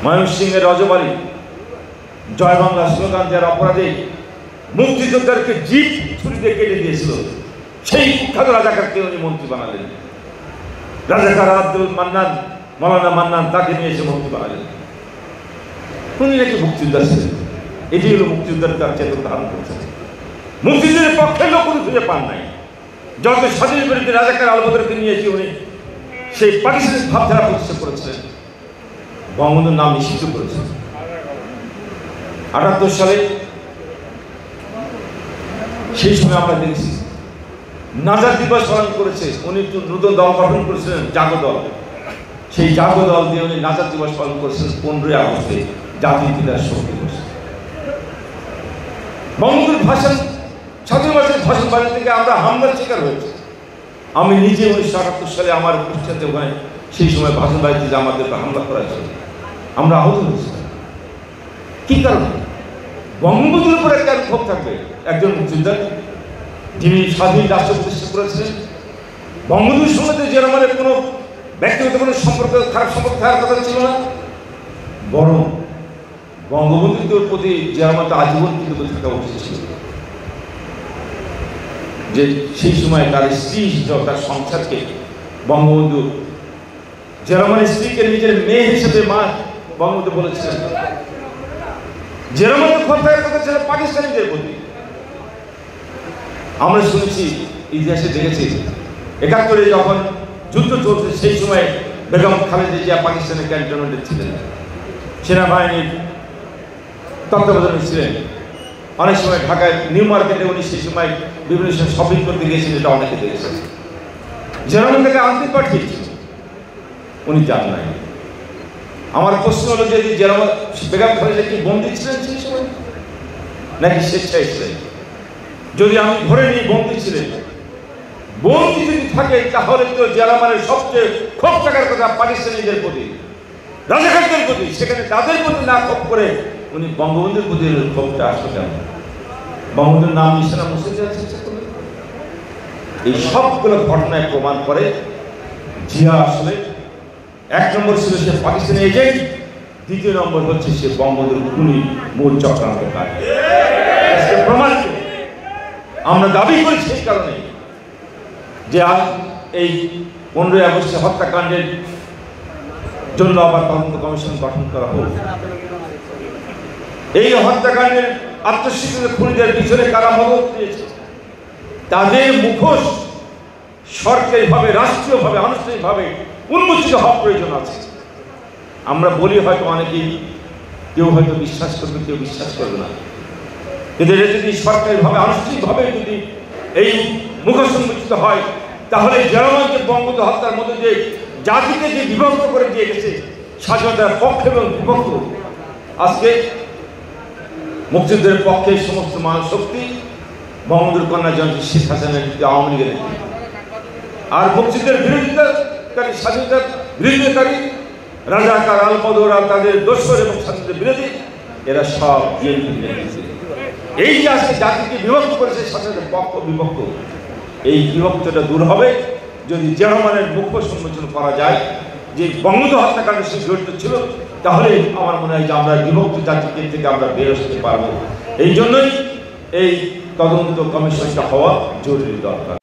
ময়মনসিংহের রজবাড়ি জয় বাংলা স্লোগান দেওয়ার অপরাধে মুক্তিযোদ্ধাকে জিপ ছুরি দিয়ে কেটে দিয়েছিল, সেই কুখ্যাত রাজাকারকে উনি মন্ত্রী বানালেন। রাজাকার আব্দুল মান্নান, মৌলানা মান্নান, তাকে নিয়ে এসে মন্ত্রী বানালেন। উনি নাকি মুক্তিযোদ্ধা ছিলেন। এটি হলো মুক্তিযোদ্ধার তার চেতনা ধারণ করছেন। মুক্তিযুদ্ধের পক্ষের লোক উনি খুঁজে পান নাই। যত স্বাধীন বিরোধী রাজাকার আলবদরকে নিয়ে এসে উনি সেই পাকিস্তানের ভাবধারা প্রতিষ্ঠা করেছিলেন, বঙ্গবন্ধুর নাম নিষিদ্ধ করেছেন। ৭৮ সালে সেই সময় আমরা দেখছি নাজার দিবস পালন করেছে। উনি নতুন দল গঠন করেছিলেন, জাগো দল। সেই জাগো দল দিয়ে উনি নাজার দিবস পালন করেছিলেন 15ই আগস্টে, জাতীয় পিতার শোক দিবস। বঙ্গবন্ধুর ভাষণ, স্বাধীন ভাষার ভাষণ বাড়ি থেকে আমরা হামলার শিকার হয়েছে। আমি নিজে 1978 সালে আমার কুষ্টিয়াতে ওখানে সেই সময় ভাষণ বাড়িতে যে আমাদেরকে হামলা করা ছিল, আমরা আহত হয়েছিলাম। কি কারণে? বঙ্গবন্ধুর উপরে কেন ক্ষোভ থাকবে একজন মুক্তিযোদ্ধা যিনি স্বাধীন রাষ্ট্র প্রতিষ্ঠা করেছিলেন? বঙ্গবন্ধুর সঙ্গে যে আমাদের কোনো ব্যক্তিগত কোনো সম্পর্ক, খারাপ সম্পর্ক থাকার কথা ছিল না, বরং বঙ্গবন্ধুর প্রতি যে আমাদের আজীবন কিন্তু থাকা উচিত ছিল। যে সেই সময় তার স্ত্রী, তার সংসারকে বঙ্গবন্ধু জেরমানের স্ত্রীকে নিজের মেয়ে হিসেবে মা বঙ্গবন্ধু বলেছিলেন। জেরমানের ক্ষমতার কথা ছিল পাকিস্তানিদের প্রতি। আমরা শুনেছি, ইতিহাসে দেখেছি, ৭১ যখন যুদ্ধ চলছে সেই সময় বেগম খালেদা জিয়া পাকিস্তানের ক্যান্টনমেন্টে ছিলেন, সেনাবাহিনীর তত্ত্বাবধানে ছিলেন। অনেক সময় ঢাকায় নিউ মার্কেটে উনি সেই সময় বিভিন্ন সময় শপিং করতে গিয়েছিলেন, এটা অনেকে দেখেছেন। জেরমান থেকে আনতে পাঠিয়েছিল, উনি যান নাই। আমার প্রশ্ন হলো যে জেরমান বেগম খালেদা কি বন্দী ছিলেন সেই সময় নাকি স্বেচ্ছায় ছিলেন? যদি আমি ধরে নিই বন্দী ছিলেন, বন্দী যদি থাকে তাহলে তো জেরমানের সবচেয়ে ক্ষোভ থাকার কথা পাকিস্তানিদের প্রতি, রাজাকারদের প্রতি। সেখানে তাদের প্রতি না ক্ষোভ করে উনি বঙ্গবন্ধুর প্রতি ক্ষোভটা আসলে কেন? বঙ্গবন্ধুর নাম নিশানা মুছে দেওয়ার চেষ্টা করলেন। এই সবগুলো ঘটনায় প্রমাণ করে জিয়া আসলে ১ নম্বর ছিল সে পাকিস্তানি এজেন্ট, ২য় নম্বর হচ্ছে সে বঙ্গবন্ধুর খুনি মূল চক্রান্তকার। প্রমাণ আমরা দাবি করি সেই কারণে যে আজ এই 15ই আগস্টে হত্যাকাণ্ডের জন্য আবার তদন্ত কমিশন গঠন করা হোক। এই হত্যাকাণ্ডের আত্মস্বীকৃত খুনিদের পিছনে কারা মদত দিয়েছে তাদের মুখোশ সরকারিভাবে, রাষ্ট্রীয়ভাবে, আনুষ্ঠানিকভাবে উন্মোচিত হওয়া প্রয়োজন আছে। আমরা বলি হয়তো অনেকেই, কেউ হয়তো বিশ্বাস করবে, কেউ বিশ্বাস করবে না, কিন্তু এটা যদি সরকারিভাবে, আনুষ্ঠানিকভাবে যদি এই মুখোশ উন্মোচিত হয়, তাহলে জেরমানকে বঙ্গবন্ধু হত্যার মধ্যে দিয়ে জাতিকে যে বিভক্ত করে দিয়ে গেছে, স্বাধীনতার পক্ষে এবং বিভক্ত, আজকে মুক্তিযুদ্ধের পক্ষে সমস্ত মানুষ শক্তি বঙ্গবন্ধুর কন্যা জনতা শেখ হাসিনার আওয়ামী লীগের, আর মুক্তিযুদ্ধের বিরোধিতাকারী, স্বাধীনতার বিরোধিতাকারী রাজাকার আলবদর আর তাদের দোসর এবং স্বাধীনতার বিরোধী, এরা সব এই যে আজকে জাতিকে বিভক্ত করেছে, স্বাধীনতার পক্ষ বিভক্ত, এই বিভক্তটা দূর হবে যদি জেরমানের মুখোশ উন্মোচন করা যায় যে বঙ্গবন্ধু হত্যাকাণ্ডের সে জড়িত ছিল। তাহলে আমার মনে হয় যে আমরা বিভক্ত জাতিকে থেকে আমরা বের হতে পারবো। এই জন্যই এই তদন্ত কমিশনটা হওয়া জরুরি দরকার।